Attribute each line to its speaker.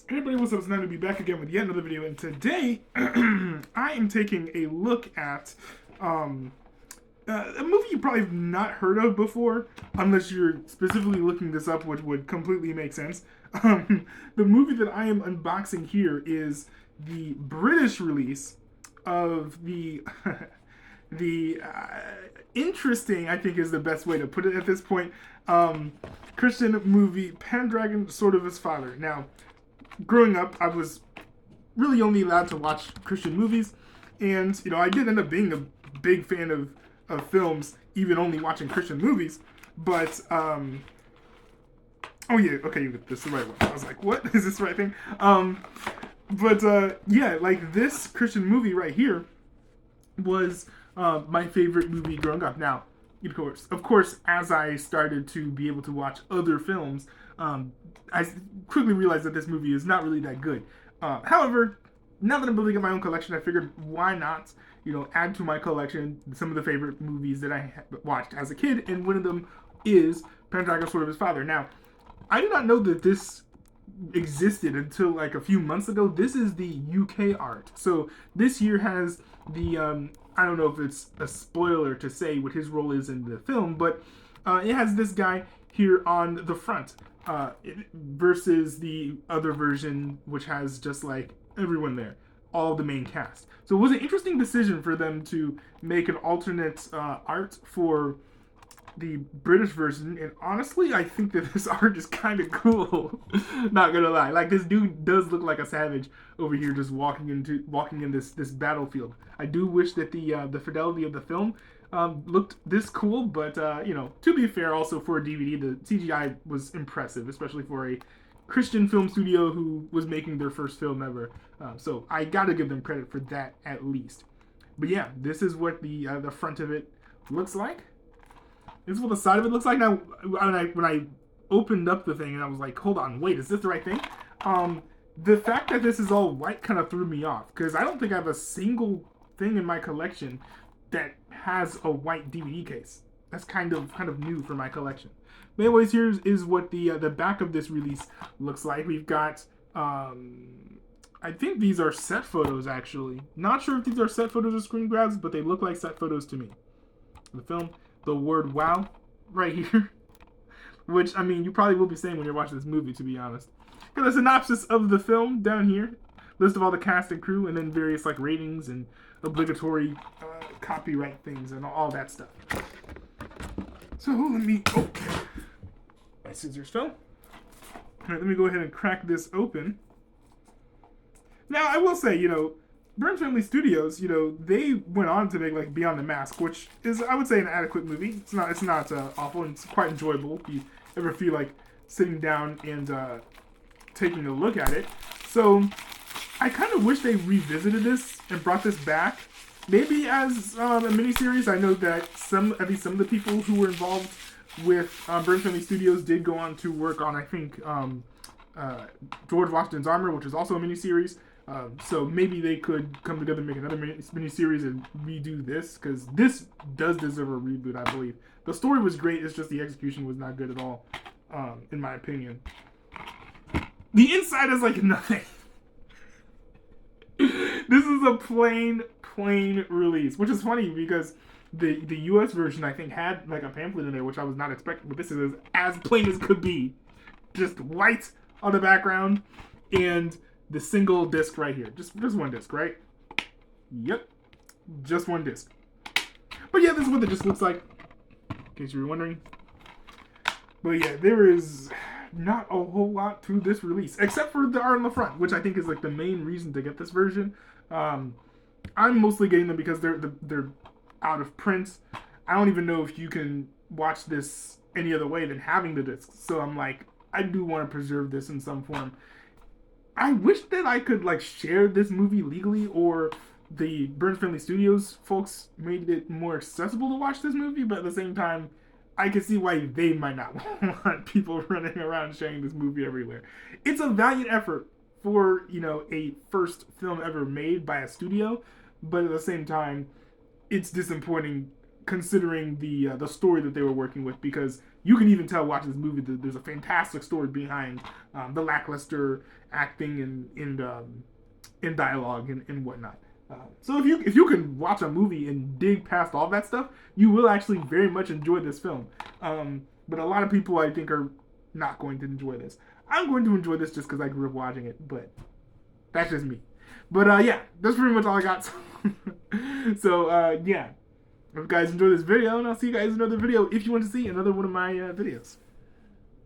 Speaker 1: Everybody, what's up? It's nice to be back again with yet another video, and today I am taking a look at um, a movie you probably have not heard of before, unless you're specifically looking this up, which would completely make sense. The movie that I am unboxing here is the British release of the the interesting, I think is the best way to put it at this point, Christian movie Pendragon, Sort of His Father. Now, growing up, I was really only allowed to watch Christian movies, and I did end up being a big fan of films, even only watching Christian movies. But oh yeah, okay, this is the right one. I was like, what is this the right thing? Yeah, like this Christian movie right here was my favorite movie growing up. Now, of course, as I started to be able to watch other films, I quickly realized that this movie is not really that good. However, now that I'm building up my own collection, I figured why not, add to my collection some of the favorite movies that I watched as a kid, and one of them is Pendragon, Sort of His Father. Now, I did not know that this existed until like a few months ago. This is the UK art. So this here has the I don't know if it's a spoiler to say what his role is in the film, but it has this guy here on the front versus the other version, which has just like everyone there, all the main cast. So it was an interesting decision for them to make an alternate art for the British version, and honestly, I think that this art is kind of cool. Not gonna lie, like this dude does look like a savage over here, just walking in this battlefield. I do wish that the fidelity of the film looked this cool, but to be fair, also for a DVD, the CGI was impressive, especially for a Christian film studio who was making their first film ever. So I gotta give them credit for that at least. But yeah, this is what the front of it looks like. This is what the side of it looks like. Now, when I opened up the thing and I was like, hold on, wait, is this the right thing? The fact that this is all white kind of threw me off, because I don't think I have a single thing in my collection that has a white DVD case. That's kind of new for my collection. But anyways, here is what the back of this release looks like. We've got, I think these are set photos, actually. Not sure if these are set photos or screen grabs, but they look like set photos to me. The film. The word wow right here, which I mean you probably will be saying when you're watching this movie, to be honest. And the synopsis of the film down here, list of all the cast and crew, and then various like ratings and obligatory copyright things and all that stuff. So let me my scissors fell. All right, let me go ahead and crack this open. Now I will say, Burns Family Studios, they went on to make like Beyond the Mask, which is, I would say, an adequate movie. It's not awful, and it's quite enjoyable if you ever feel like sitting down and taking a look at it. So I kind of wish they revisited this and brought this back, maybe as a miniseries. I know that at least some of the people who were involved with Burns Family Studios did go on to work on, I think, George Washington's Armor, which is also a miniseries. So maybe they could come together and make another miniseries and redo this, because this does deserve a reboot, I believe. The story was great, it's just the execution was not good at all, in my opinion. The inside is like nothing. This is a plain release, which is funny because the US version, I think, had like a pamphlet in there, which I was not expecting, but this is as plain as could be. Just white on the background, and the single disc right here. Just one disc, right? Yep. Just one disc. But yeah, this is what it just looks like, in case you were wondering. But yeah, there is not a whole lot to this release, except for the art on the front, which I think is like the main reason to get this version. I'm mostly getting them because they're out of print. I don't even know if you can watch this any other way than having the discs. So I'm like, I do want to preserve this in some form. I wish that I could like share this movie legally, or the Burns Family Studios folks made it more accessible to watch this movie, but at the same time, I can see why they might not want people running around sharing this movie everywhere. It's a valiant effort for, a first film ever made by a studio, but at the same time, it's disappointing considering the story that they were working with, because you can even tell watching this movie that there's a fantastic story behind the lackluster acting and dialogue and whatnot. So if you can watch a movie and dig past all that stuff, you will actually very much enjoy this film. But a lot of people, I think, are not going to enjoy this. I'm going to enjoy this just because I grew up watching it, but that's just me. But yeah, that's pretty much all I got. So yeah, if you guys enjoyed this video, and I'll see you guys in another video if you want to see another one of my videos.